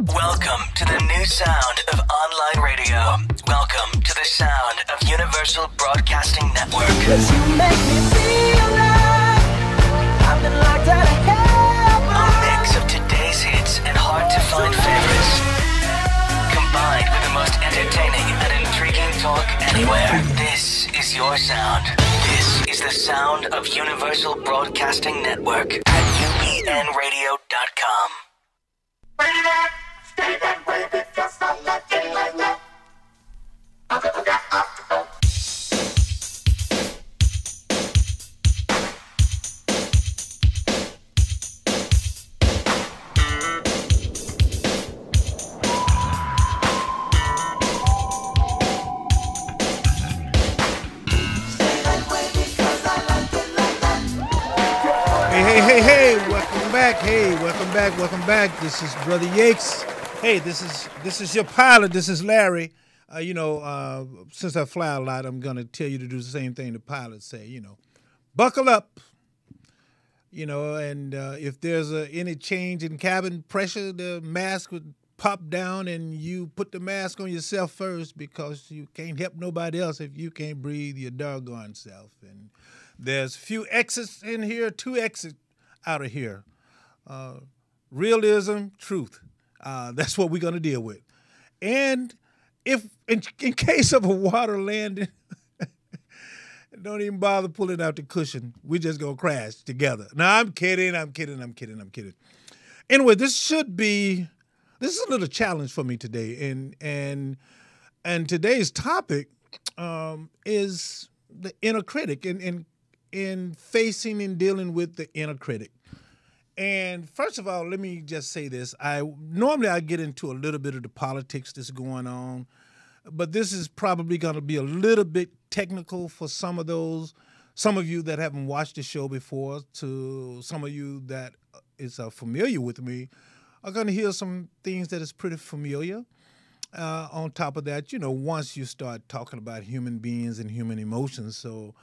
Welcome to the new sound of online radio. Welcome to the sound of Universal Broadcasting Network. 'Cause you make me feel like I've been locked out of heaven. A mix of today's hits and hard-to-find favorites, combined with the most entertaining and intriguing talk anywhere. This is your sound. This is the sound of Universal Broadcasting Network at upnradio.com. Stay that way because I like it like that. Hey, welcome back. This is Brother Yates. Hey, this is your pilot. This is Larry. Since I fly a lot, I'm going to tell you to do the same thing the pilots say, buckle up. And if there's any change in cabin pressure, the mask would pop down and you put the mask on yourself first because you can't help nobody else if you can't breathe your doggone self. And there's few exits in here, 2 exits out of here. Realism, truth. That's what we're going to deal with. And if in case of a water landing, don't even bother pulling out the cushion. We're just going to crash together. No, I'm kidding. Anyway, this is a little challenge for me today. And today's topic is the inner critic in facing and dealing with the inner critic. And first of all, let me just say this. Normally I get into a little bit of the politics that's going on, but this is probably going to be a little bit technical for some of you that haven't watched the show before, to some of you that is familiar with me are going to hear some things that is pretty familiar. On top of that, once you start talking about human beings and human emotions, so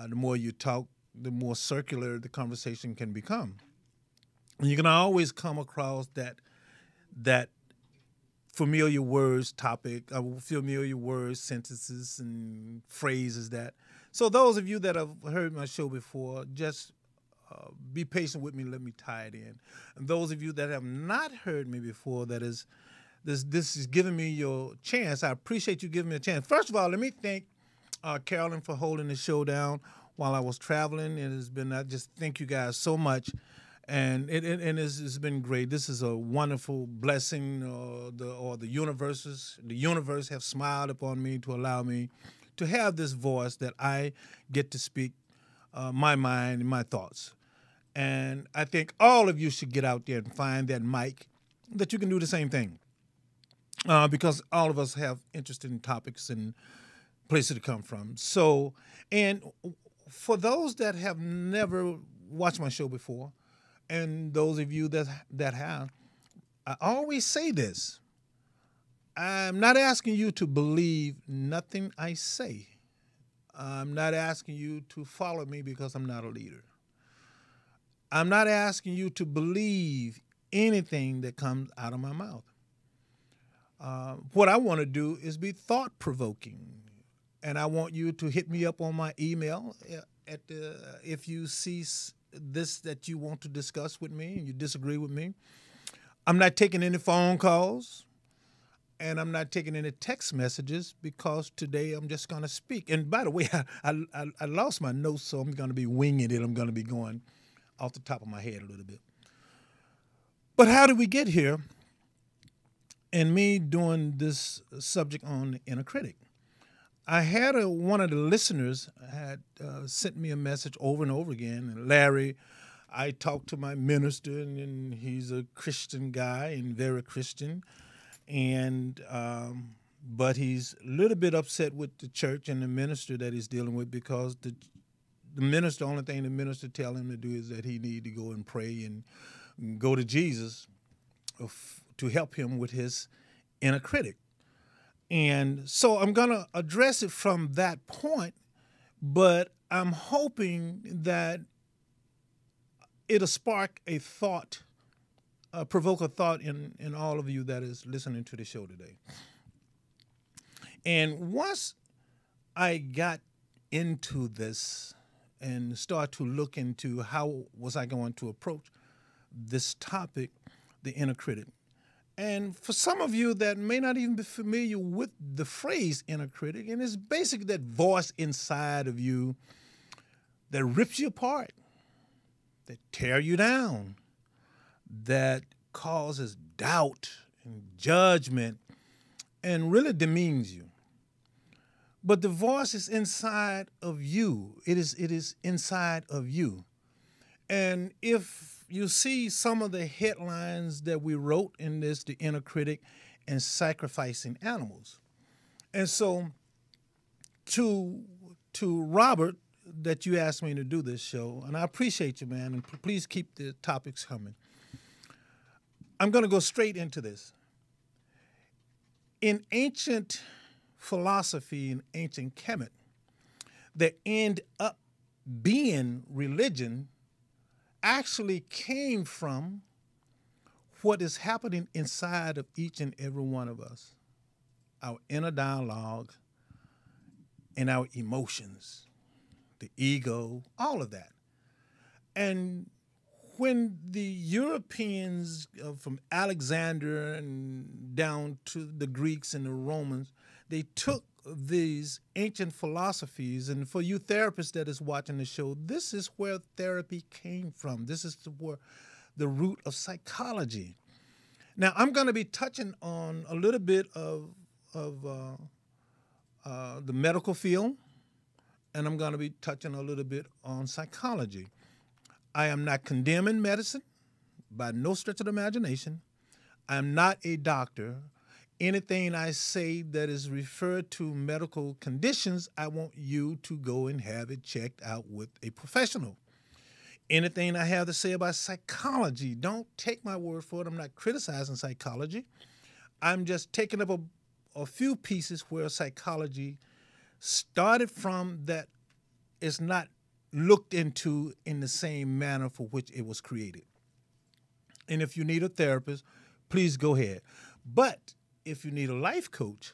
the more you talk, the more circular the conversation can become. And you can always come across that familiar words topic, familiar words, sentences, and phrases that. So those of you that have heard my show before, just be patient with me. Let me tie it in. And those of you that have not heard me before, this is giving me your chance. I appreciate you giving me a chance. First of all, let me thank Carolyn for holding the show down while I was traveling. I just thank you guys so much. And it's been great. This is a wonderful blessing. The universe have smiled upon me to allow me to have this voice that I get to speak my mind and my thoughts. And I think all of you should get out there and find that mic that you can do the same thing. Because all of us have interesting topics and places to come from. So, and for those that have never watched my show before, and those of you that have, I always say this. I'm not asking you to believe nothing I say. I'm not asking you to follow me because I'm not a leader. I'm not asking you to believe anything that comes out of my mouth. What I want to do is be thought-provoking. And I want you to hit me up on my email if you see this that you want to discuss with me and you disagree with me. I'm not taking any phone calls, and I'm not taking any text messages because today I'm just going to speak. And by the way, I lost my notes, so I'm going to be winging it. I'm going to be going off the top of my head a little bit. But how did we get here? And me doing this subject on the inner critic. I had one of the listeners had sent me a message over and over again. And Larry, I talked to my minister, and he's a Christian guy and very Christian. And but he's a little bit upset with the church and the minister that he's dealing with because the minister, only thing the minister tell him to do is that he need to go and pray and go to Jesus to help him with his inner critic. And so I'm going to address it from that point, but I'm hoping that it'll spark a thought provoke a thought in all of you that is listening to the show today. And once I got into this and start to look into how was I going to approach this topic, the inner critic. And for some of you that may not even be familiar with the phrase inner critic, and it's basically that voice inside of you that rips you apart, that tear you down, that causes doubt and judgment and really demeans you. But the voice is inside of you. It is inside of you. And if you see some of the headlines that we wrote in this, the inner critic and sacrificing animals. And so to Robert, that you asked me to do this show, and I appreciate you, man, and please keep the topics coming. I'm going to go straight into this. In ancient philosophy and ancient Kemet, the end up being religion actually came from what is happening inside of each and every one of us, our inner dialogue and our emotions, the ego, all of that. And when the Europeans from Alexander and down to the Greeks and the Romans, they took these ancient philosophies, and for you therapists that is watching the show, this is where therapy came from. This is where the root of psychology. Now, I'm going to be touching on a little bit of the medical field, and I'm going to be touching a little bit on psychology. I am not condemning medicine by no stretch of the imagination. I'm not a doctor. Anything I say that is referred to medical conditions, I want you to go and have it checked out with a professional. Anything I have to say about psychology, don't take my word for it. I'm not criticizing psychology. I'm just taking up a few pieces where psychology started from that is not looked into in the same manner for which it was created. And if you need a therapist, please go ahead. But if you need a life coach,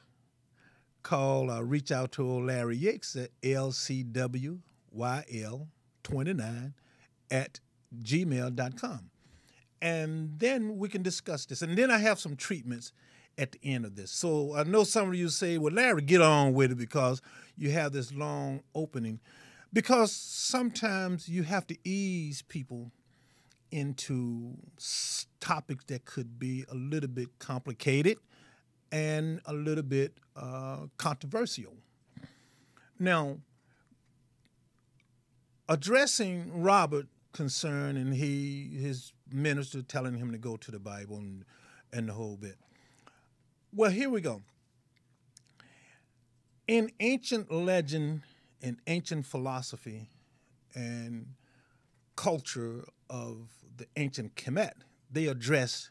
reach out to old Larry Yates at lcwyl29@gmail.com. And then we can discuss this. And then I have some treatments at the end of this. So I know some of you say, well, Larry, get on with it because you have this long opening. Because sometimes you have to ease people into topics that could be a little bit complicated and a little bit controversial. Now, addressing Robert's concern and his minister telling him to go to the Bible and the whole bit. Well, here we go. In ancient legend and ancient philosophy and culture of the ancient Kemet, they address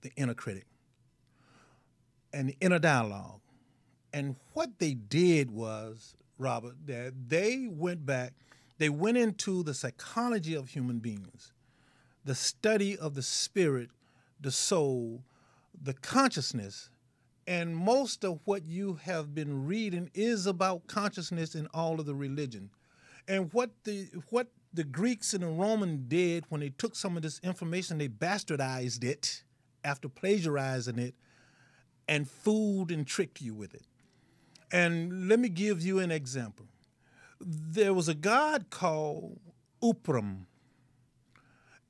the inner critic and the inner dialogue. And what they did was, Robert, that they went into the psychology of human beings, the study of the spirit, the soul, the consciousness. And most of what you have been reading is about consciousness in all of the religion. And what the Greeks and the Romans did when they took some of this information, they bastardized it after plagiarizing it and fooled and tricked you with it. And let me give you an example. There was a god called Upram.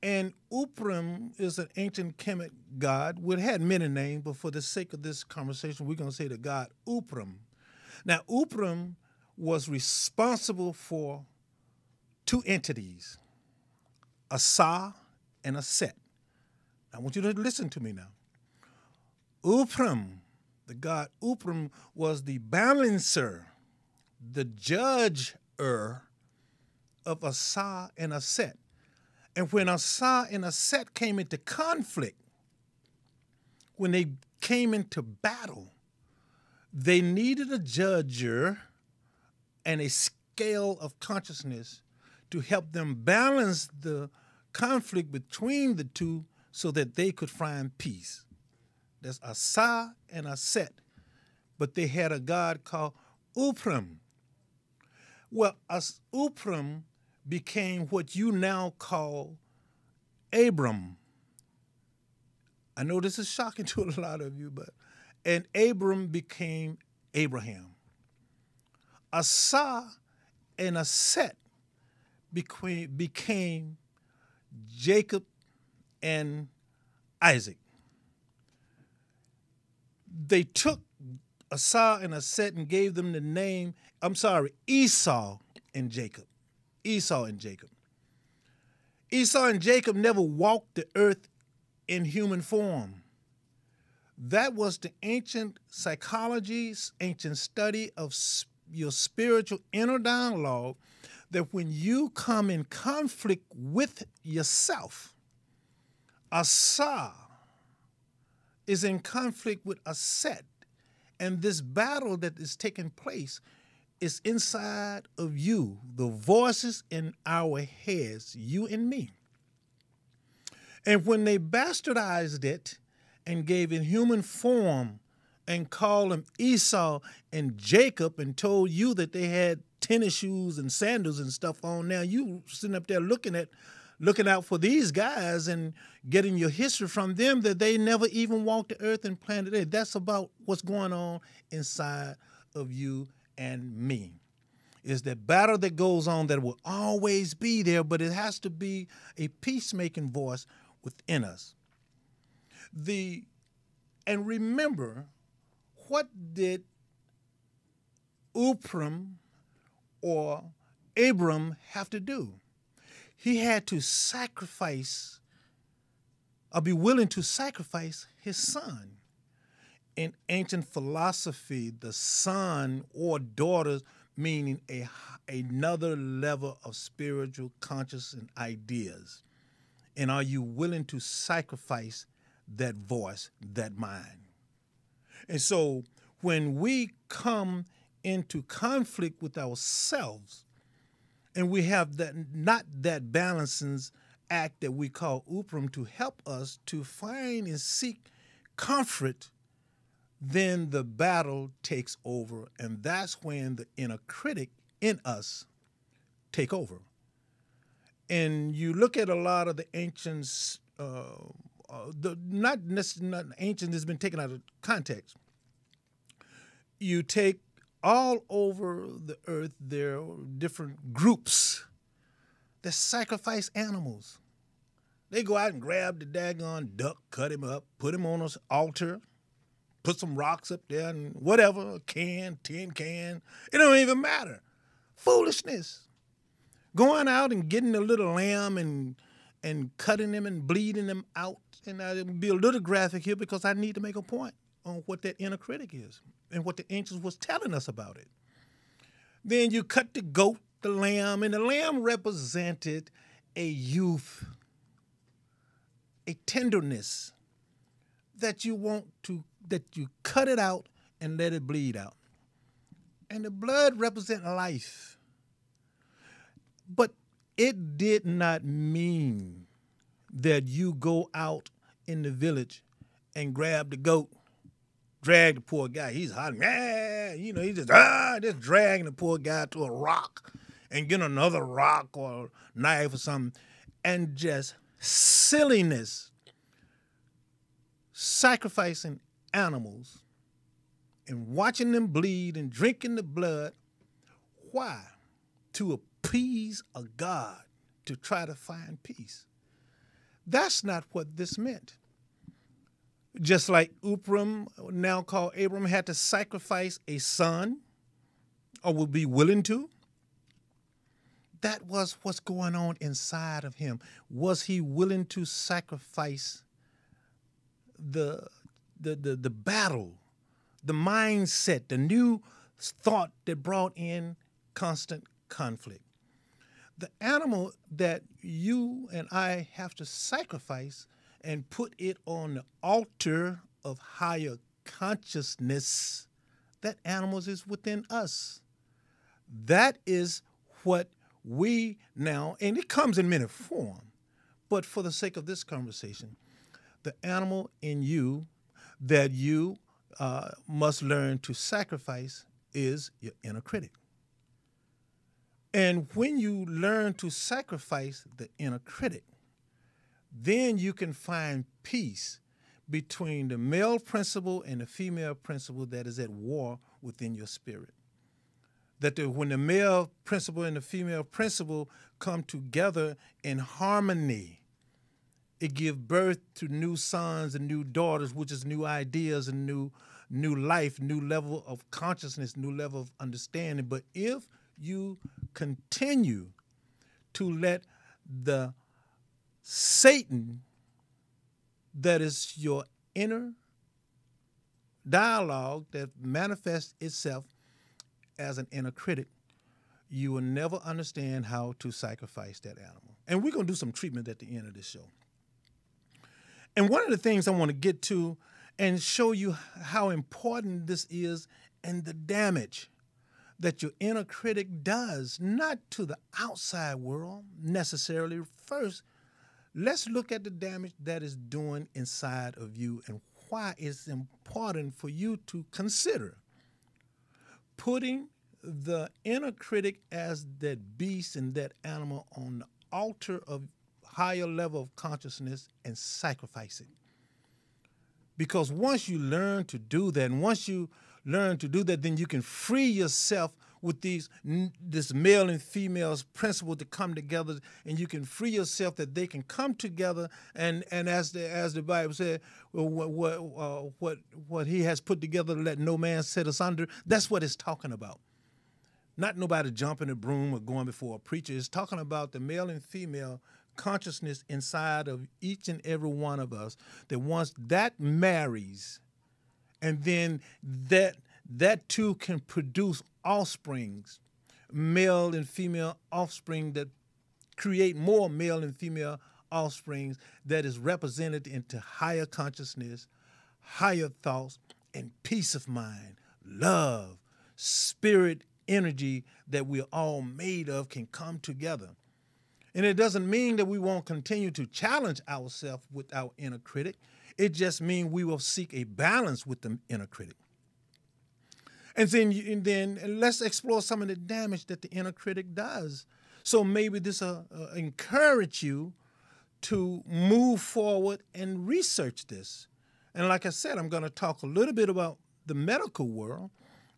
And Upram is an ancient Kemet god, which had many names, but for the sake of this conversation, we're going to say the god Upram. Now, Upram was responsible for two entities, a Sa and a Set. I want you to listen to me now. Upram, the god Upram, was the balancer, the judger of a Sa and a Set. And when a Sa and a Set came into conflict, when they came into battle, they needed a judger and a scale of consciousness to help them balance the conflict between the two so that they could find peace. There's Asa and Aset, but they had a god called Uprim. Well, Uprim became what you now call Abram. I know this is shocking to a lot of you, and Abram became Abraham. Asa and Aset became Jacob and Isaac. They took Asa and Aset and gave them the name, Esau and Jacob. Esau and Jacob. Esau and Jacob never walked the earth in human form. That was the ancient psychology, ancient study of your spiritual inner dialogue, that when you come in conflict with yourself, Asa is in conflict with Aset, and this battle that is taking place is inside of you, the voices in our heads, you and me. And when they bastardized it and gave it human form and called them Esau and Jacob and told you that they had tennis shoes and sandals and stuff on, now you sitting up there looking out for these guys and getting your history from them that they never even walked the earth and planted it. That's about what's going on inside of you and me. Is that battle that goes on that will always be there, but it has to be a peacemaking voice within us. And remember, what did Uprim or Abram have to do? He had to sacrifice, or be willing to sacrifice his son. In ancient philosophy, the son or daughter meaning another level of spiritual consciousness and ideas. And are you willing to sacrifice that voice, that mind? And so when we come into conflict with ourselves, and we have not that balancing act that we call Uprim to help us to find and seek comfort, then the battle takes over, and that's when the inner critic in us take over. And you look at a lot of the ancients, not ancient, has been taken out of context. You take all over the earth, there are different groups that sacrifice animals. They go out and grab the daggone duck, cut him up, put him on an altar, put some rocks up there and whatever, a can, tin can, it don't even matter. Foolishness. Going out and getting a little lamb and cutting them and bleeding them out. And I'll be a little graphic here because I need to make a point on what that inner critic is and what the ancients was telling us about it. Then you cut the goat, the lamb, and the lamb represented a youth, a tenderness that you want to, that you cut it out and let it bleed out. And the blood represents life. But it did not mean that you go out in the village and grab the goat, drag the poor guy. He's hot, he's just dragging the poor guy to a rock and get another rock or knife or something, and just silliness, sacrificing animals and watching them bleed and drinking the blood. Why? To appease a God, to try to find peace. That's not what this meant. Just like Uprim, now called Abram, had to sacrifice a son, or would be willing to. That was what's going on inside of him. Was he willing to sacrifice the battle, the mindset, the new thought that brought in constant conflict? The animal that you and I have to sacrifice and put it on the altar of higher consciousness, that animal is within us. That is what we now, and it comes in many forms, but for the sake of this conversation, the animal in you that you must learn to sacrifice is your inner critic. And when you learn to sacrifice the inner critic, then you can find peace between the male principle and the female principle that is at war within your spirit. When the male principle and the female principle come together in harmony, it gives birth to new sons and new daughters, which is new ideas and new life, new level of consciousness, new level of understanding. But if you continue to let the Satan, that is your inner dialogue that manifests itself as an inner critic, you will never understand how to sacrifice that animal. And we're going to do some treatment at the end of this show. And one of the things I want to get to and show you how important this is and the damage that your inner critic does, not to the outside world necessarily. First, let's look at the damage that it's doing inside of you and why it's important for you to consider putting the inner critic as that beast and that animal on the altar of higher level of consciousness and sacrifice it. Because once you learn to do that, then you can free yourself with this male and female's principle to come together, and you can free yourself that they can come together and as the Bible said, what he has put together, let no man set us under. That's what it's talking about. Not nobody jumping a broom or going before a preacher. It's talking about the male and female consciousness inside of each and every one of us, that once that marries, and then that too can produce offsprings, male and female offspring that create more male and female offsprings that is represented into higher consciousness, higher thoughts, and peace of mind, love, spirit, energy that we're all made of can come together. And it doesn't mean that we won't continue to challenge ourselves with our inner critic. It just means we will seek a balance with the inner critic. And then let's explore some of the damage that the inner critic does. So maybe this will encourage you to move forward and research this. And like I said, I'm going to talk a little bit about the medical world.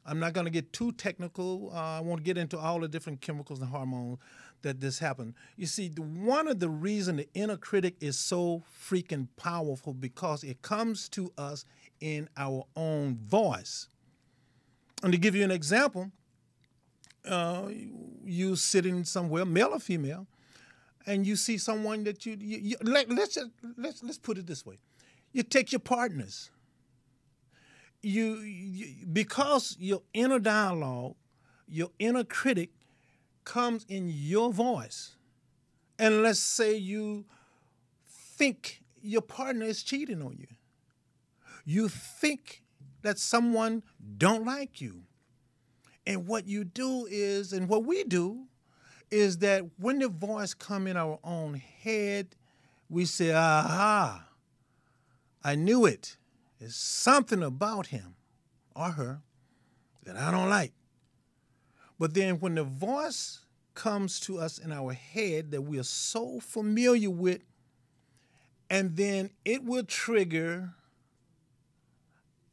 I'm not going to get too technical. I won't get into all the different chemicals and hormones that this happened. You see, one of the reasons the inner critic is so freaking powerful because it comes to us in our own voice. And to give you an example, you sitting somewhere, male or female, and you see someone that let's put it this way. You take your partners. Because your inner dialogue, your inner critic comes in your voice. And let's say you think your partner is cheating on you. You think that someone don't like you. And what you do is, and what we do, is that when the voice come in our own head, we say, aha, I knew it. There's something about him or her that I don't like. But then when the voice comes to us in our head that we are so familiar with, and then it will trigger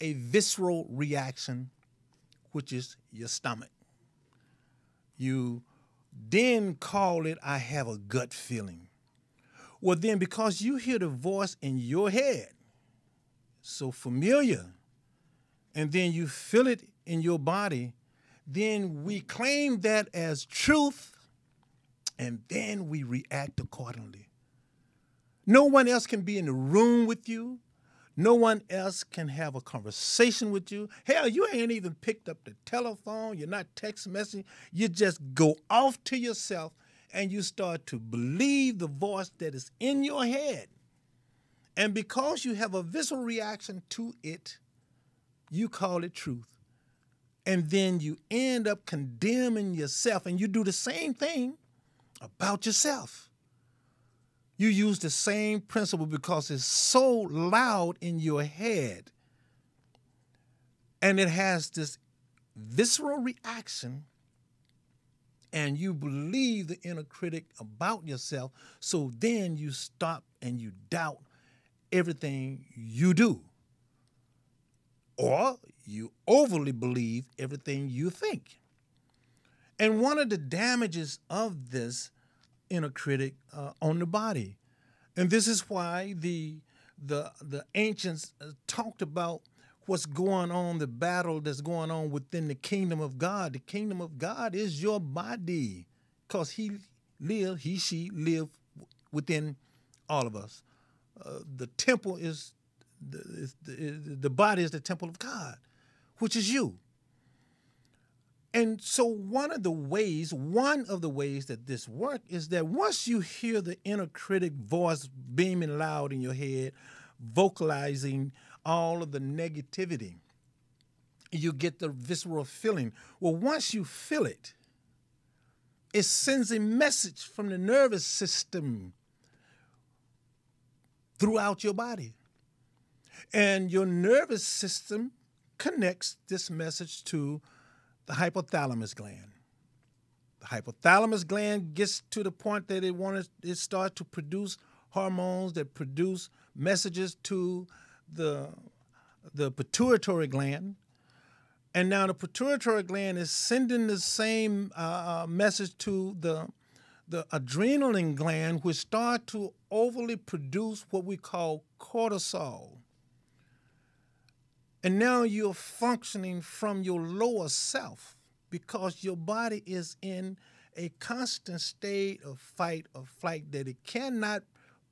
a visceral reaction, which is your stomach. You then call it, I have a gut feeling. Well, then because you hear the voice in your head, so familiar, and then you feel it in your body, then we claim that as truth, and then we react accordingly. No one else can be in the room with you. No one else can have a conversation with you. Hell, you ain't even picked up the telephone. You're not text messaging. You just go off to yourself and you start to believe the voice that is in your head. And because you have a visceral reaction to it, you call it truth. And then you end up condemning yourself, and you do the same thing about yourself. You use the same principle because it's so loud in your head. And it has this visceral reaction, and you believe the inner critic about yourself, so then you stop and you doubt everything you do. Or you overly believe everything you think. And one of the damages of this inner critic on the body, and this is why the ancients talked about what's going on, the battle that's going on within the kingdom of God. The kingdom of God is your body, because he, she live within all of us. The temple is, the body is the temple of God, which is you. And so one of the ways that this works is that once you hear the inner critic voice beaming loud in your head, vocalizing all of the negativity, you get the visceral feeling. Well, once you feel it, it sends a message from the nervous system throughout your body. And your nervous system connects this message to the hypothalamus gland. The hypothalamus gland gets to the point that it starts to produce hormones that produce messages to the pituitary gland. And now the pituitary gland is sending the same message to the adrenaline gland, which start to overly produce what we call cortisol. And now you're functioning from your lower self because your body is in a constant state of fight or flight, that it cannot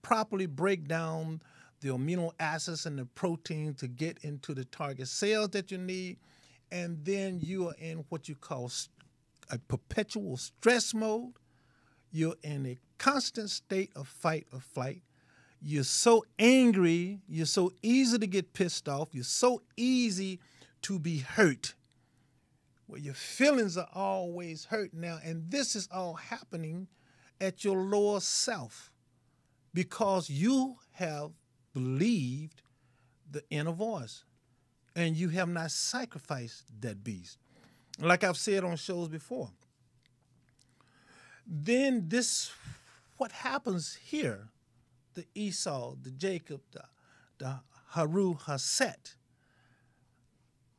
properly break down the amino acids and the protein to get into the target cells that you need. And then you are in what you call a perpetual stress mode. You're in a constant state of fight or flight. You're so angry, you're so easy to get pissed off, you're so easy to be hurt. Well, your feelings are always hurt now, and this is all happening at your lower self because you have believed the inner voice and you have not sacrificed that beast. Like I've said on shows before. Then what happens here, the Esau, the Jacob, the Haru Haset,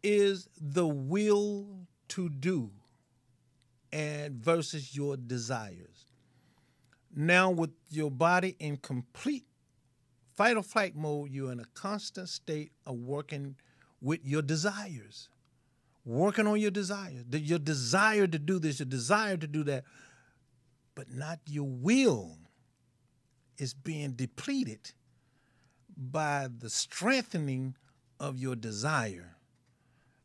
is the will to do and versus your desires. Now with your body in complete fight or flight mode, you're in a constant state of working with your desires, working on your desires, your desire to do this, your desire to do that, but not your will is being depleted by the strengthening of your desire.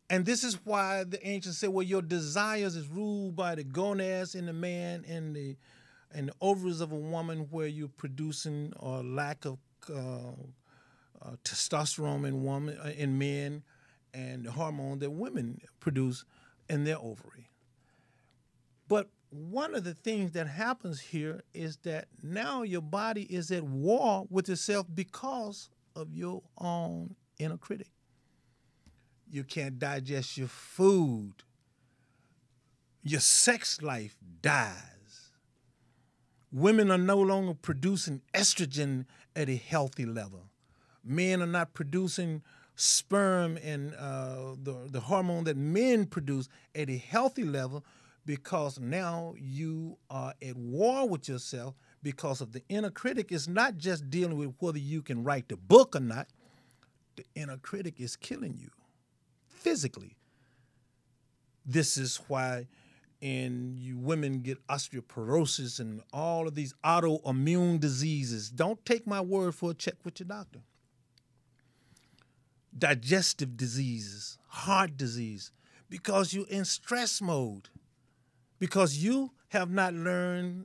And this is why the ancients say, well, your desires is ruled by the gonads in the man and the ovaries of a woman, where you're producing or lack of testosterone in men, and the hormone that women produce in their ovary. But one of the things that happens here is that now your body is at war with itself because of your own inner critic. You can't digest your food. Your sex life dies. Women are no longer producing estrogen at a healthy level. Men are not producing sperm and the hormone that men produce at a healthy level, because now you are at war with yourself because of the inner critic. Is not just dealing with whether you can write the book or not. The inner critic is killing you physically. This is why you women get osteoporosis and all of these autoimmune diseases. Don't take my word for it, check with your doctor. Digestive diseases, heart disease, because you're in stress mode. Because you have not learned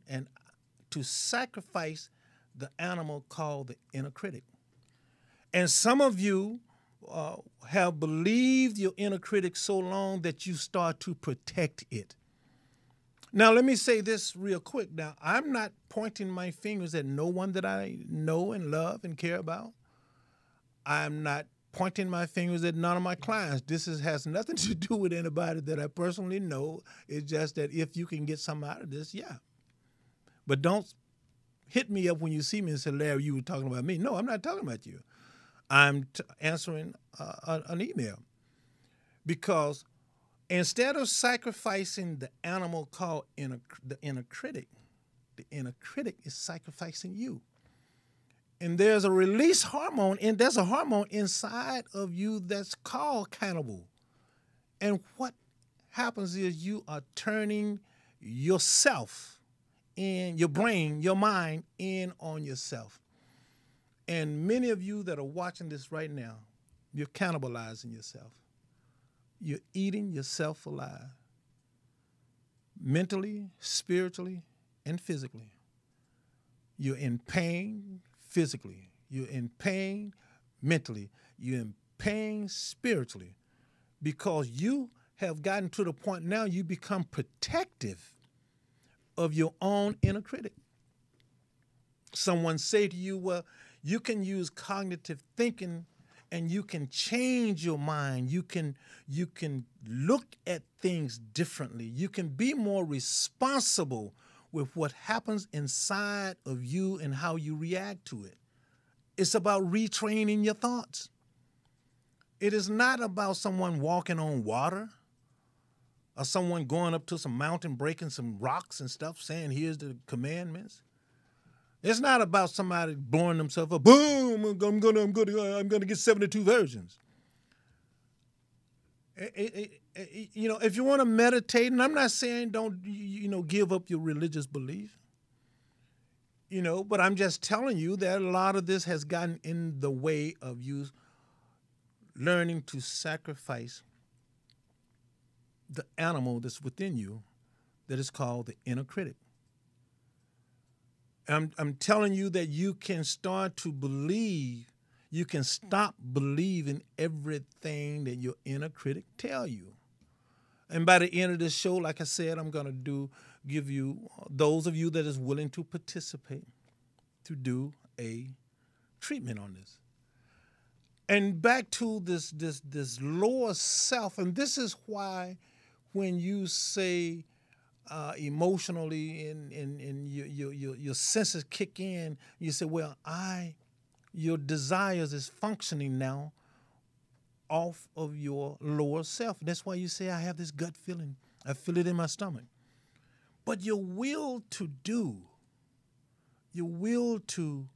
to sacrifice the animal called the inner critic. And some of you have believed your inner critic so long that you start to protect it. Now, let me say this real quick. Now, I'm not pointing my fingers at no one that I know and love and care about. I'm not pointing my fingers at none of my clients. Has nothing to do with anybody that I personally know. It's just that if you can get something out of this, yeah. But don't hit me up when you see me and say, Larry, you were talking about me. No, I'm not talking about you. I'm answering an email. Because instead of sacrificing the animal called the inner critic is sacrificing you. And there's a release hormone, and there's a hormone inside of you that's called cannibal. And what happens is you are turning yourself in, your brain, your mind, in on yourself. And many of you that are watching this right now, you're cannibalizing yourself. You're eating yourself alive, mentally, spiritually, and physically. You're in pain physically. You're in pain mentally. You're in pain spiritually because you have gotten to the point now you become protective of your own inner critic. Someone say to you, well, you can use cognitive thinking and you can change your mind. You can look at things differently. You can be more responsible with what happens inside of you and how you react to it. It's about retraining your thoughts. It is not about someone walking on water or someone going up to some mountain, breaking some rocks and stuff, saying, here's the commandments. It's not about somebody blowing themselves up. Boom! I'm gonna get 72 virgins. If you want to meditate, and I'm not saying don't give up your religious belief. But I'm just telling you that a lot of this has gotten in the way of you learning to sacrifice the animal that's within you, that is called the inner critic. I'm telling you that you can start to believe, you can stop believing everything that your inner critic tell you. And by the end of this show, like I said, I'm going to give you, those of you that is willing to participate, to do a treatment on this. And back to this lower self, and this is why when you say emotionally and your senses kick in, you say, well, your desires is functioning now off of your lower self. That's why you say, I have this gut feeling. I feel it in my stomach. But your will to do, your will to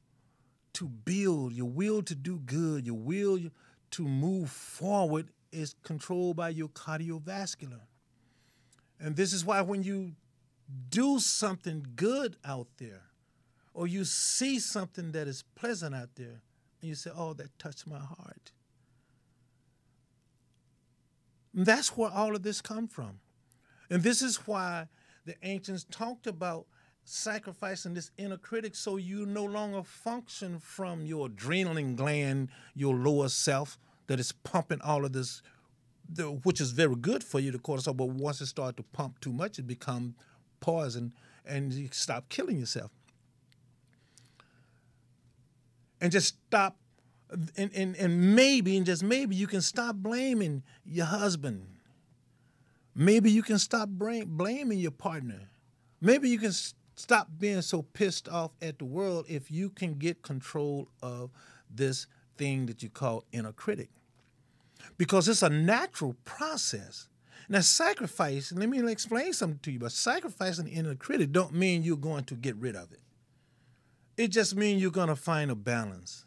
build, your will to do good, your will to move forward is controlled by your cardiovascular. And this is why when you do something good out there, or you see something that is pleasant out there, and you say, oh, that touched my heart. And that's where all of this comes from. And this is why the ancients talked about sacrificing this inner critic so you no longer function from your adrenaline gland, your lower self that is pumping all of this, which is very good for you, the cortisol, but once it starts to pump too much, it becomes poison and you stop killing yourself. And just stop, and maybe, and just maybe, you can stop blaming your husband. Maybe you can stop blaming your partner. Maybe you can stop being so pissed off at the world if you can get control of this thing that you call inner critic. Because it's a natural process. Now, sacrifice, let me explain something to you, but sacrificing the inner critic don't mean you're going to get rid of it. It just means you're going to find a balance.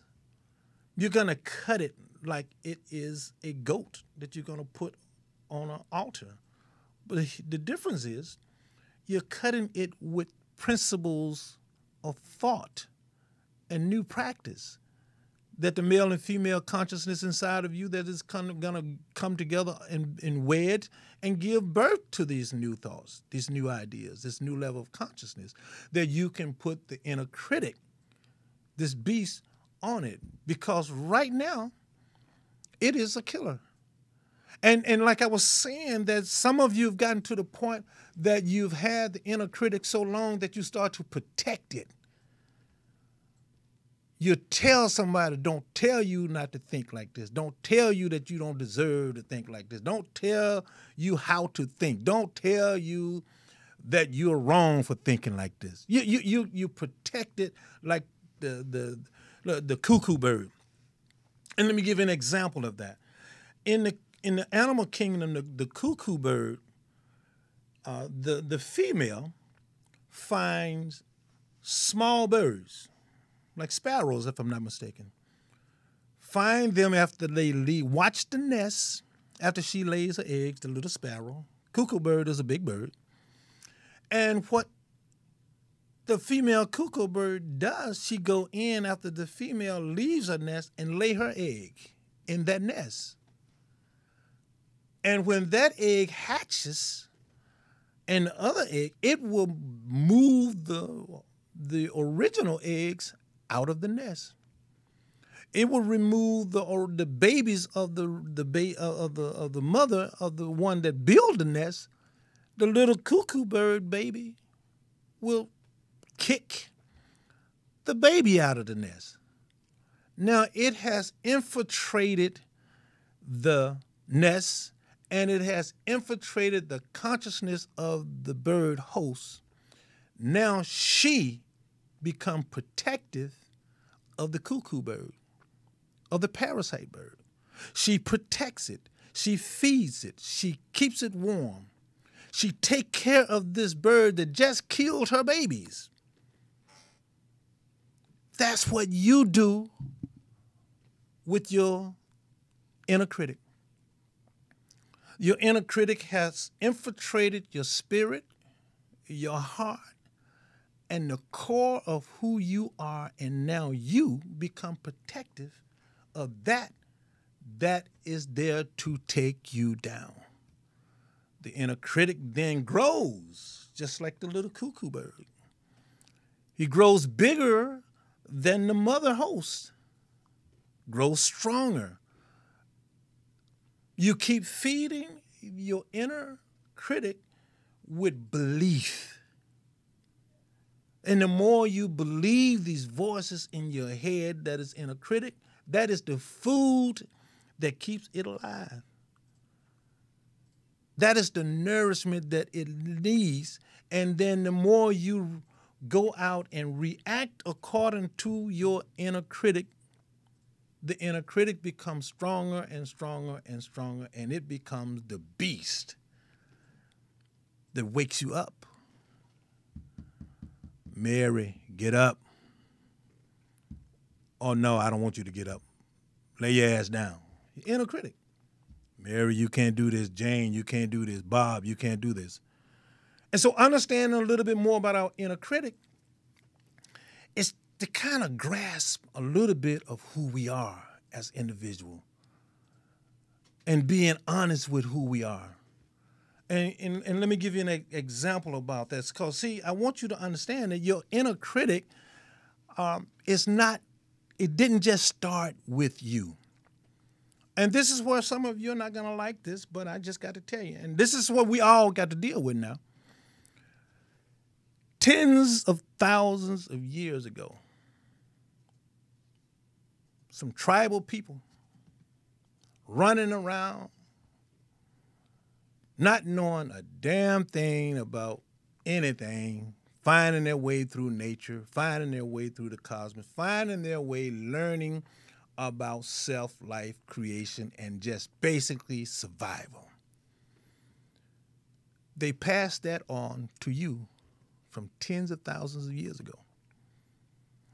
You're going to cut it like it is a goat that you're going to put on an altar. But the difference is you're cutting it with principles of thought and new practice that the male and female consciousness inside of you that is going to come together and wed and give birth to these new thoughts, these new ideas, this new level of consciousness, that you can put the inner critic, this beast, on it. Because right now, it is a killer. And like I was saying, that some of you have gotten to the point that you've had the inner critic so long that you start to protect it. You tell somebody, don't tell you not to think like this. Don't tell you that you don't deserve to think like this. Don't tell you how to think. Don't tell you that you're wrong for thinking like this. You protect it like the cuckoo bird. And let me give you an example of that. In the animal kingdom, the cuckoo bird, the female finds small birds, like sparrows, if I'm not mistaken. Find them after they leave. Watch the nest after she lays her eggs, the little sparrow. Cuckoo bird is a big bird. And what the female cuckoo bird does, she go in after the female leaves her nest and lay her egg in that nest. And when that egg hatches and the other egg, it will move the original eggs out of the nest. It will remove the babies of the mother of the one that built the nest. The little cuckoo bird baby will kick the baby out of the nest. Now it has infiltrated the nest, and it has infiltrated the consciousness of the bird host. Now she becomes protective of the cuckoo bird, of the parasite bird. She protects it. She feeds it. She keeps it warm. She takes care of this bird that just killed her babies. That's what you do with your inner critic. Your inner critic has infiltrated your spirit, your heart, and the core of who you are, and now you become protective of that is there to take you down. The inner critic then grows, just like the little cuckoo bird. He grows bigger than the mother host, grows stronger. You keep feeding your inner critic with belief. And the more you believe these voices in your head that is inner critic, that is the food that keeps it alive. That is the nourishment that it needs. And then the more you go out and react according to your inner critic, the inner critic becomes stronger and stronger and stronger, and it becomes the beast that wakes you up. Mary, get up. Oh, no, I don't want you to get up. Lay your ass down. Inner critic. Mary, you can't do this. Jane, you can't do this. Bob, you can't do this. And so understanding a little bit more about our inner critic is to kind of grasp a little bit of who we are as individuals and being honest with who we are. And let me give you an example about this. Because, see, I want you to understand that your inner critic it didn't just start with you. And this is where some of you are not going to like this, but I just got to tell you. And this is what we all got to deal with now. Tens of thousands of years ago, some tribal people running around, not knowing a damn thing about anything, finding their way through nature, finding their way through the cosmos, finding their way learning about self, life, creation, and just basically survival. They passed that on to you from tens of thousands of years ago.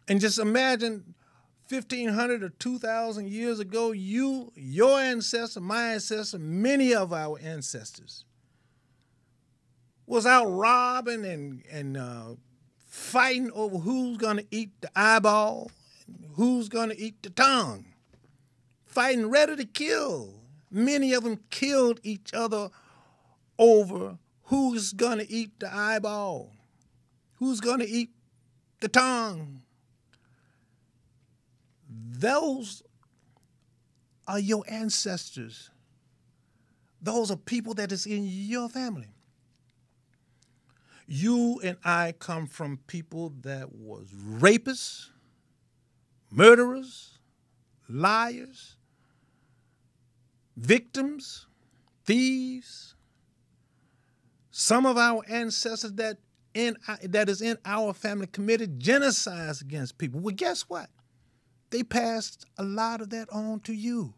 And just imagine 1,500 or 2,000 years ago, your ancestor, my ancestor, many of our ancestors was out robbing and fighting over who's going to eat the eyeball, who's going to eat the tongue, fighting ready to kill. Many of them killed each other over who's going to eat the eyeball, who's going to eat the tongue. Those are your ancestors Those are people that is in your family. You and I come from people that was rapists, murderers, liars, victims, thieves. Some of our ancestors that is in our family committed genocides against people. Well, guess what? They passed a lot of that on to you.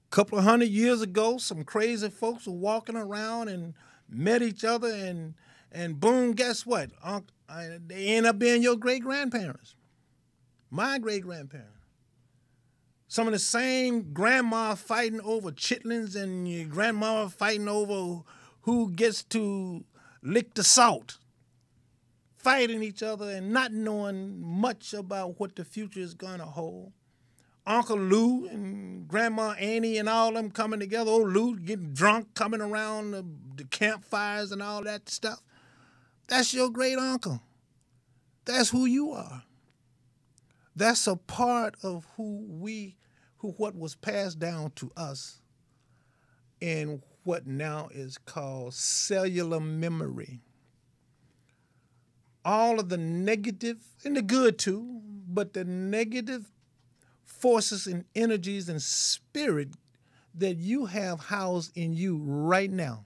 A couple of 100 years ago, some crazy folks were walking around and met each other, and boom, guess what? They end up being your great-grandparents, my great-grandparents. Some of the same grandma fighting over chitlins and your grandma fighting over who gets to lick the salt, fighting each other and not knowing much about what the future is going to hold. Uncle Lou and Grandma Annie and all them coming together. Old Lou getting drunk, coming around the campfires and all that stuff. That's your great uncle. That's who you are. That's a part of what was passed down to us in what now is called cellular memory. All of the negative, and the good too, but the negative forces and energies and spirit that you have housed in you right now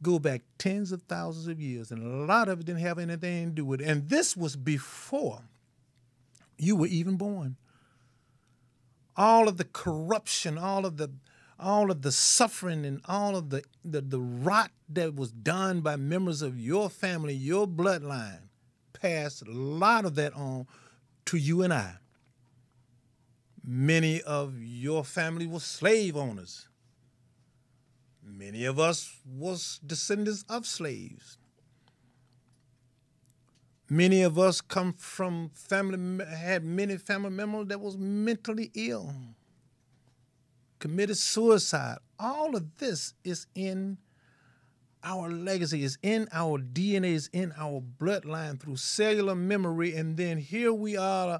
go back tens of thousands of years, and a lot of it didn't have anything to do with it. And this was before you were even born. All of the corruption, all of the suffering, and all of the rot that was done by members of your family, your bloodline, passed a lot of that on to you and I. Many of your family were slave owners. Many of us was descendants of slaves. Many of us come from had many family members that was mentally ill, committed suicide. All of this is in our legacy, is in our DNA, is in our bloodline through cellular memory. And then here we are,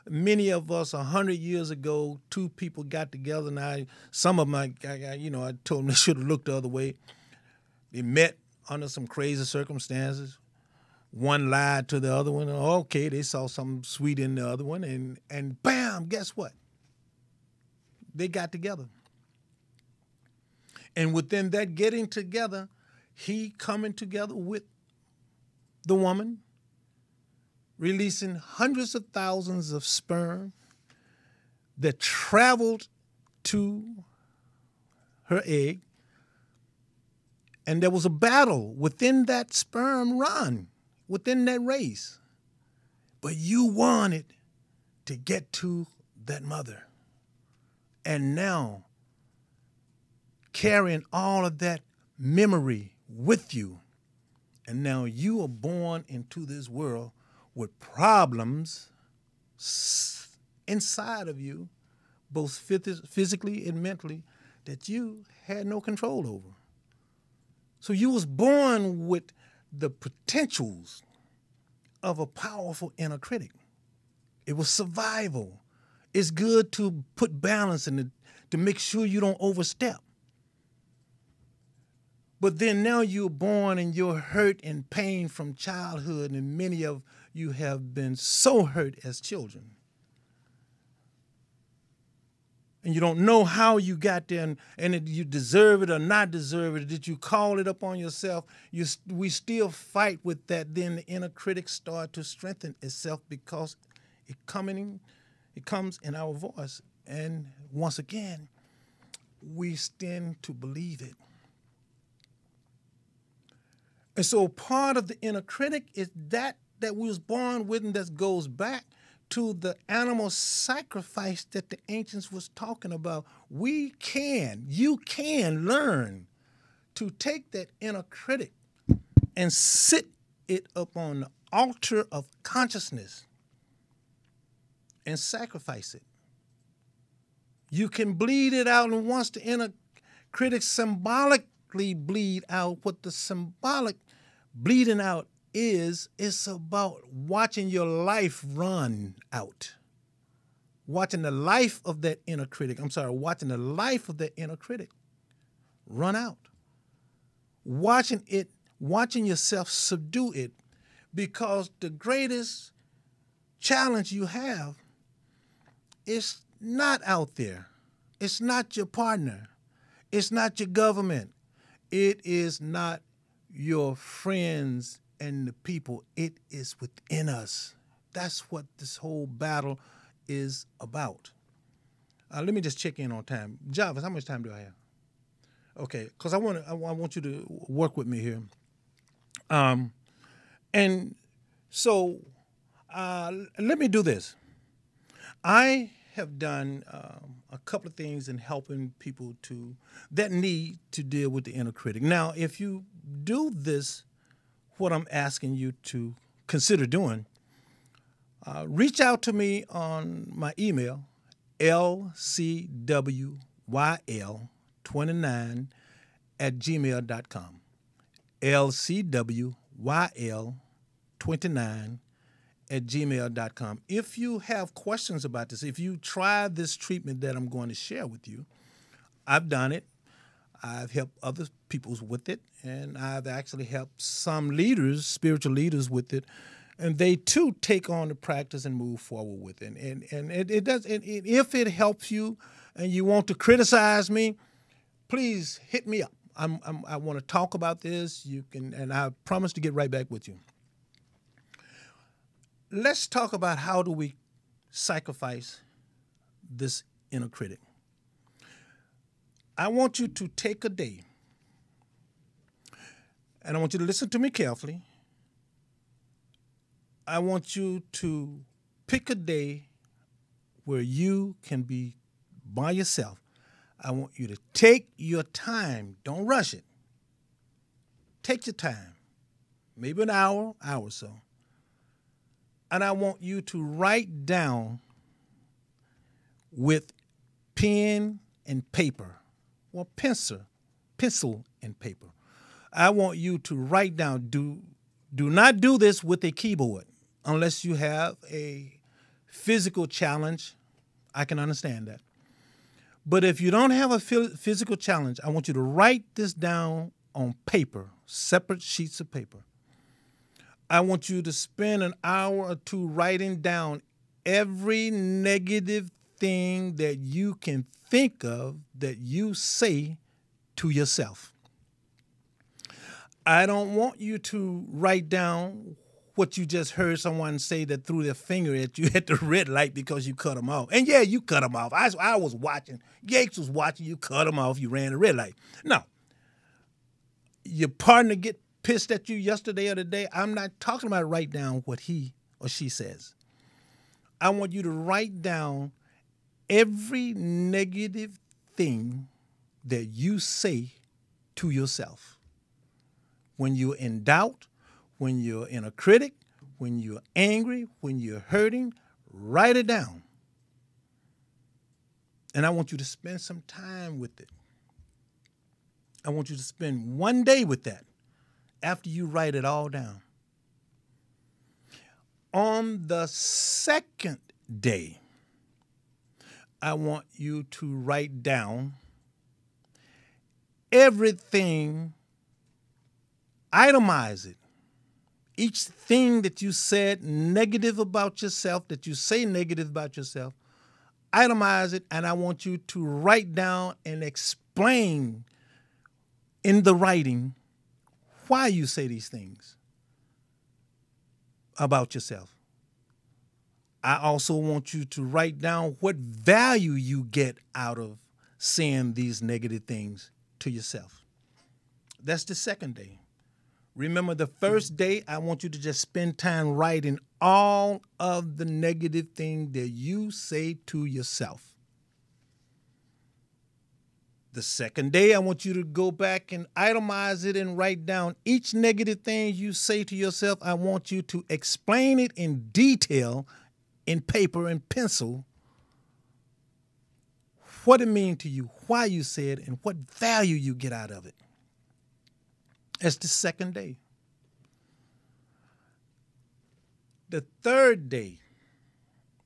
many of us 100 years ago, two people got together. Now, some of them, I told them they should have looked the other way. They met under some crazy circumstances. One lied to the other one. Okay, they saw something sweet in the other one, and bam, guess what? They got together. And within that getting together, he coming together with the woman, releasing hundreds of thousands of sperm that traveled to her egg. And there was a battle within that sperm run, within that race. But you wanted to get to that mother. And now, carrying all of that memory with you, and now you are born into this world with problems inside of you, both physically and mentally, that you had no control over. So you was born with the potentials of a powerful inner critic. It was survival. It's good to put balance in it, to make sure you don't overstep. But then now you're born and you're hurt and pain from childhood, and many of you have been so hurt as children. And you don't know how you got there, and you deserve it or not deserve it. Did you call it up on yourself? We still fight with that. Then the inner critic start to strengthen itself because it comes in our voice. And once again, we tend to believe it. And so part of the inner critic is that we was born with, and that goes back to the animal sacrifice that the ancients was talking about. You can learn to take that inner critic and sit it up on the altar of consciousness and sacrifice it. You can bleed it out, and once the inner critic symbolically bleed out, what the symbolic bleeding out is, it's about watching your life run out. watching the life of that inner critic. I'm sorry, watching the life of that inner critic run out. Watching yourself subdue it, because the greatest challenge you have is not out there. It's not your partner. It's not your government. It is not your friends and the people. It is within us. That's what this whole battle is about. Let me just check in on time. Jarvis, how much time do I have? Okay, because I want you to work with me here. And so let me do this. I have done a couple of things in helping people that need to deal with the inner critic. Now, if you do this, what I'm asking you to consider doing, reach out to me on my email, lcwyl29@gmail.com. lcwyl29@gmail.com. If you have questions about this, if you try this treatment that I'm going to share with you, I've done it. I've helped other people with it, and I've actually helped some leaders, spiritual leaders, with it, and they too take on the practice and move forward with it. And it does. And if it helps you, and you want to criticize me, please hit me up. I want to talk about this. You can, and I promise to get right back with you. Let's talk about how do we sacrifice this inner critic. I want you to take a day, and I want you to listen to me carefully. I want you to pick a day where you can be by yourself. I want you to take your time. Don't rush it. Take your time, maybe an hour or so. And I want you to write down with pen and paper, or pencil and paper. I want you to write down. Do not do this with a keyboard unless you have a physical challenge. I can understand that. But if you don't have a physical challenge, I want you to write this down on paper, separate sheets of paper. I want you to spend an hour or two writing down every negative thing that you can think of that you say to yourself. I don't want you to write down what you just heard someone say that threw their finger at you at the red light because you cut them off. And yeah, you cut them off. I was watching. Yates was watching. You cut them off. You ran the red light. No. Your partner get pissed at you yesterday or today. I'm not talking about write down what he or she says. I want you to write down every negative thing that you say to yourself. When you're in doubt, when you're in a critic, when you're angry, when you're hurting, write it down. And I want you to spend some time with it. I want you to spend one day with that after you write it all down. On the second day, I want you to write down everything, itemize it. Each thing that you said negative about yourself, that you say negative about yourself, itemize it, and I want you to write down and explain in the writing why you say these things about yourself. I also want you to write down what value you get out of saying these negative things to yourself. That's the second day. Remember, the first day, I want you to just spend time writing all of the negative things that you say to yourself. The second day, I want you to go back and itemize it and write down each negative thing you say to yourself. I want you to explain it in detail in paper and pencil, what it means to you, why you say it, and what value you get out of it. That's the second day. The third day,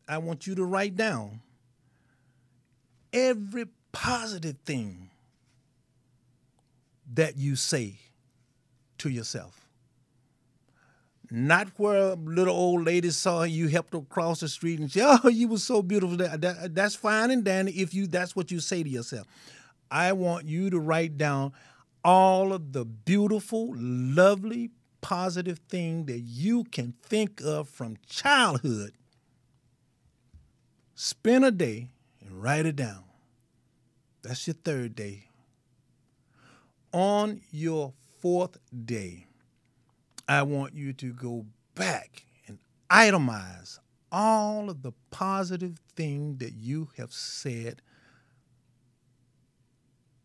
I want you to write down every positive thing that you say to yourself. Not where a little old lady saw you, helped her across the street and said, oh, you were so beautiful. That's fine and dandy if that's what you say to yourself. I want you to write down all of the beautiful, lovely, positive things that you can think of from childhood. Spend a day and write it down. That's your third day. On your fourth day, I want you to go back and itemize all of the positive things that you have said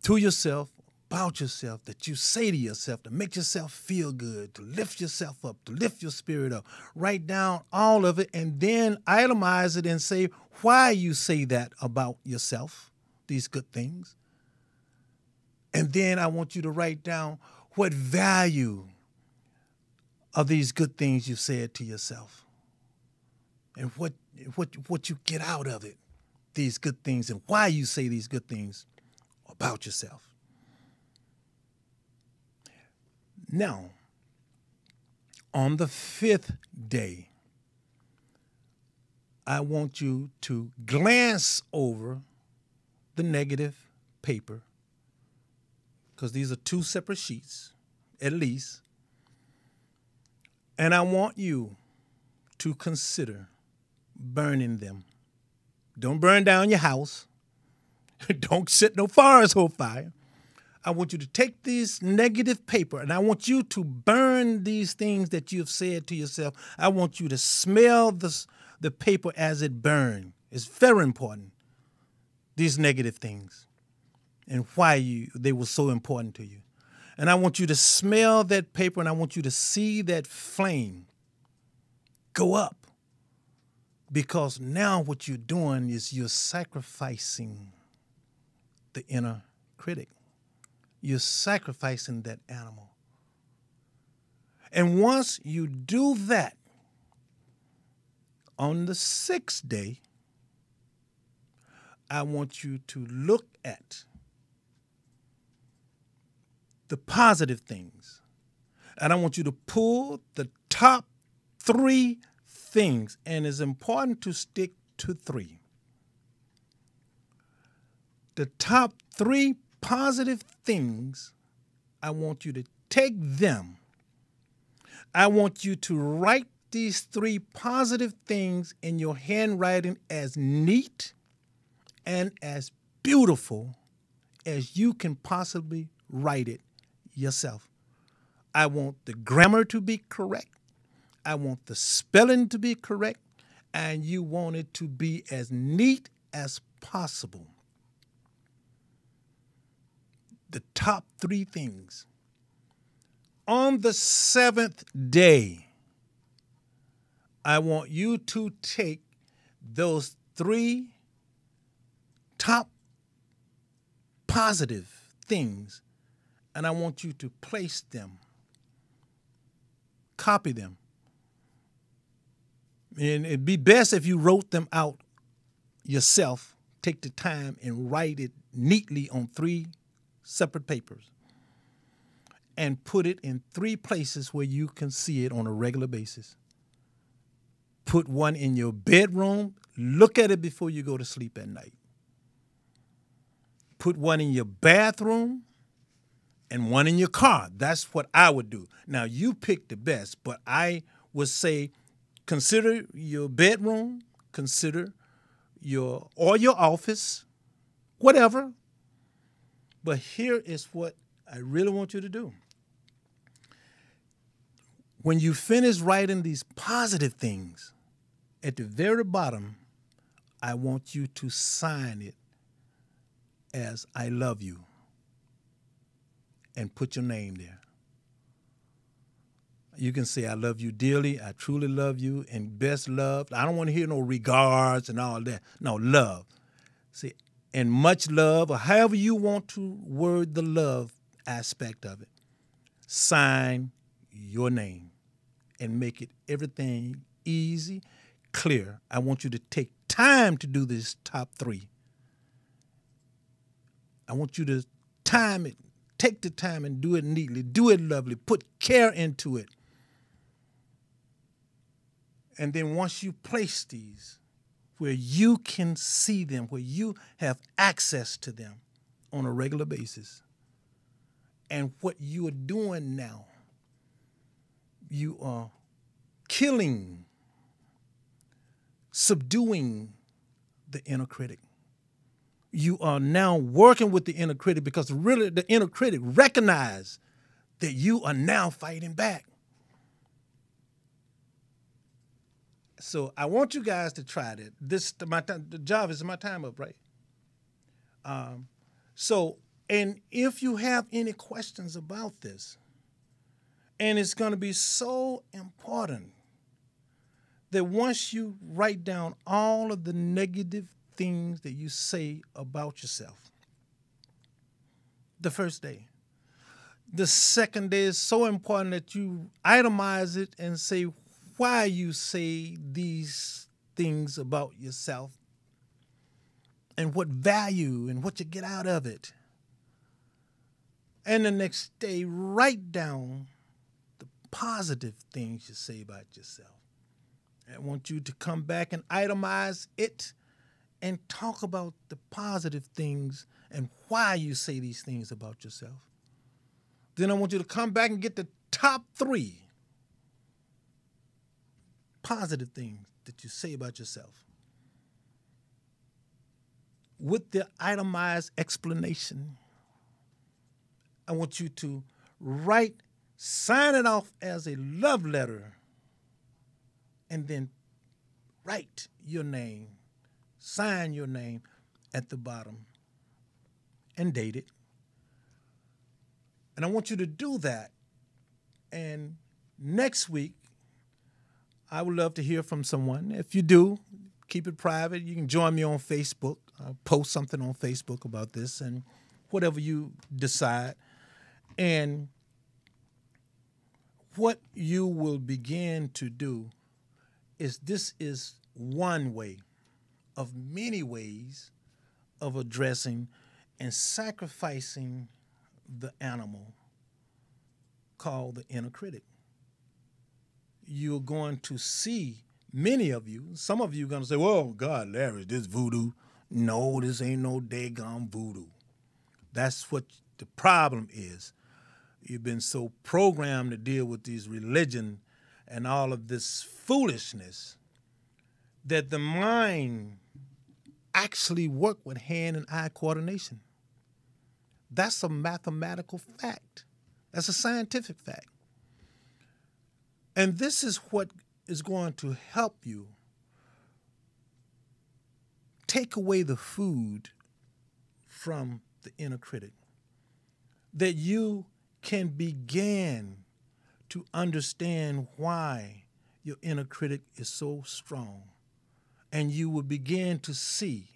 to yourself, about yourself, that you say to yourself to make yourself feel good, to lift yourself up, to lift your spirit up. Write down all of it and then itemize it and say why you say that about yourself, these good things. And then I want you to write down what value of these good things you've said to yourself and what you get out of it, these good things, and why you say these good things about yourself. Now, on the fifth day, I want you to glance over the negative paper, because these are two separate sheets, at least. And I want you to consider burning them. Don't burn down your house. Don't set no forest on fire. I want you to take this negative paper and I want you to burn these things that you have said to yourself. I want you to smell the paper as it burns. It's very important, these negative things, and why they were so important to you. And I want you to smell that paper and I want you to see that flame go up, because now what you're doing is you're sacrificing the inner critic. You're sacrificing that animal. And once you do that, on the sixth day, I want you to look at the positive things. And I want you to pull the top 3 things. And it's important to stick to 3. The top 3 positive things, I want you to take them. I want you to write these 3 positive things in your handwriting as neat and as beautiful as you can possibly write it yourself. I want the grammar to be correct. I want the spelling to be correct. And you want it to be as neat as possible. The top 3 things. On the 7th day, I want you to take those 3 top positive things and I want you to place them, copy them. And it'd be best if you wrote them out yourself. Take the time and write it neatly on 3 separate papers and put it in 3 places where you can see it on a regular basis. Put one in your bedroom. Look at it before you go to sleep at night. Put one in your bathroom and one in your car. That's what I would do. Now, you pick the best, but I would say consider your bedroom, consider your office, whatever. But here is what I really want you to do. When you finish writing these positive things, at the very bottom, I want you to sign it as I love you and put your name there. You can say, I love you dearly, I truly love you, and best loved. I don't want to hear no regards and all that. No, love. See, and much love, or however you want to word the love aspect of it. Sign your name and make it everything easy, clear. I want you to take time to do this top 3. I want you to time it, take the time and do it neatly, do it lovely, put care into it. And then once you place these where you can see them, where you have access to them on a regular basis, and what you are doing now, you are killing, subduing the inner critic. You are now working with the inner critic because really the inner critic recognizes that you are now fighting back. So I want you guys to try that. The job is my time up, right? And if you have any questions about this, and it's going to be so important that once you write down all of the negative things that you say about yourself, the first day. The second day is so important that you itemize it and say why you say these things about yourself and what value and what you get out of it. And the next day, write down the positive things you say about yourself. I want you to come back and itemize it and talk about the positive things and why you say these things about yourself. Then I want you to come back and get the top 3 positive things that you say about yourself with the itemized explanation. I want you to sign it off as a love letter, and then write your name, sign your name at the bottom, and date it. And I want you to do that. And next week, I would love to hear from someone. If you do, keep it private. You can join me on Facebook. I'll post something on Facebook about this and whatever you decide. And what you will begin to do is this is one way of many ways of addressing and sacrificing the animal called the inner critic. You're going to see many of you, some of you are going to say, well, God, Larry, this voodoo. No, this ain't no daggone voodoo. That's what the problem is. You've been so programmed to deal with these religion and all of this foolishness that the mind actually work with hand and eye coordination. That's a mathematical fact. That's a scientific fact. And this is what is going to help you take away the food from the inner critic, that you can begin to understand why your inner critic is so strong, and you will begin to see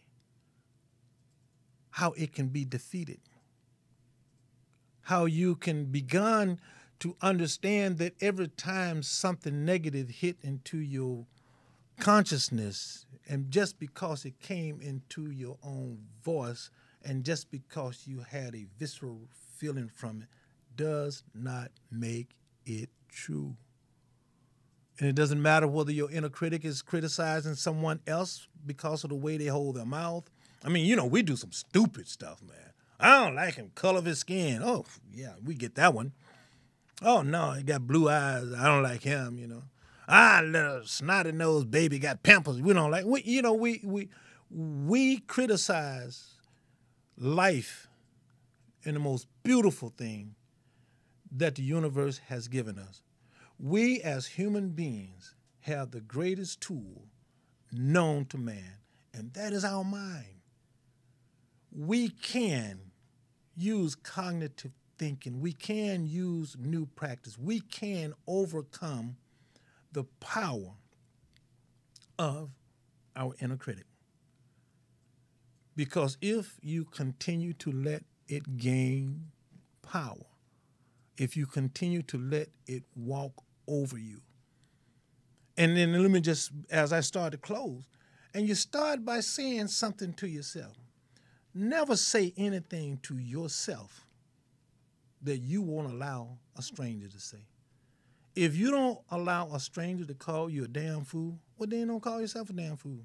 how it can be defeated, how you can begin to understand that every time something negative hit into your consciousness, and just because it came into your own voice, and just because you had a visceral feeling from it, does not make it true. And it doesn't matter whether your inner critic is criticizing someone else because of the way they hold their mouth. I mean, you know, we do some stupid stuff, man. I don't like him, color of his skin. Oh, yeah, we get that one. Oh, no, he got blue eyes. I don't like him, you know. Little snotty-nosed baby got pimples. We don't like, we criticize life in the most beautiful thing that the universe has given us. We as human beings have the greatest tool known to man, and that is our mind. We can use cognitive thinking. We can use new practice. We can overcome the power of our inner critic. Because if you continue to let it gain power, if you continue to let it walk over you, and then let me just, as I start to close, and you start by saying something to yourself. never say anything to yourself that you won't allow a stranger to say. If you don't allow a stranger to call you a damn fool, well, then don't call yourself a damn fool.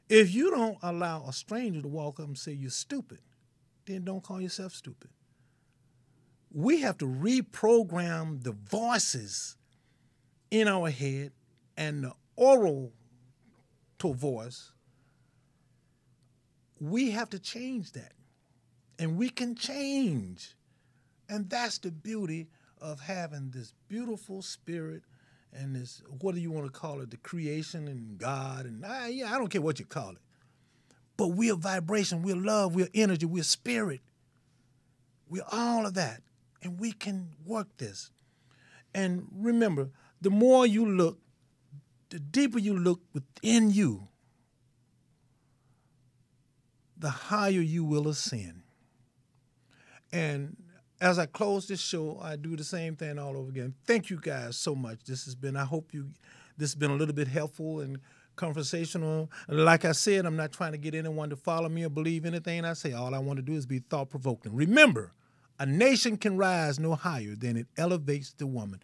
If you don't allow a stranger to walk up and say you're stupid, then don't call yourself stupid. We have to reprogram the voices in our head and the oral to voice. We have to change that. And we can change. And that's the beauty of having this beautiful spirit and this, what do you want to call it, the creation and God, and I don't care what you call it. But we're vibration, we're love, we're energy, we're spirit. We're all of that. And we can work this. And remember, the more you look, the deeper you look within you, the higher you will ascend. And as I close this show, I do the same thing all over again. Thank you guys so much. This has been a little bit helpful and conversational. And like I said, I'm not trying to get anyone to follow me or believe anything I say. All I want to do is be thought-provoking. Remember, a nation can rise no higher than it elevates the woman.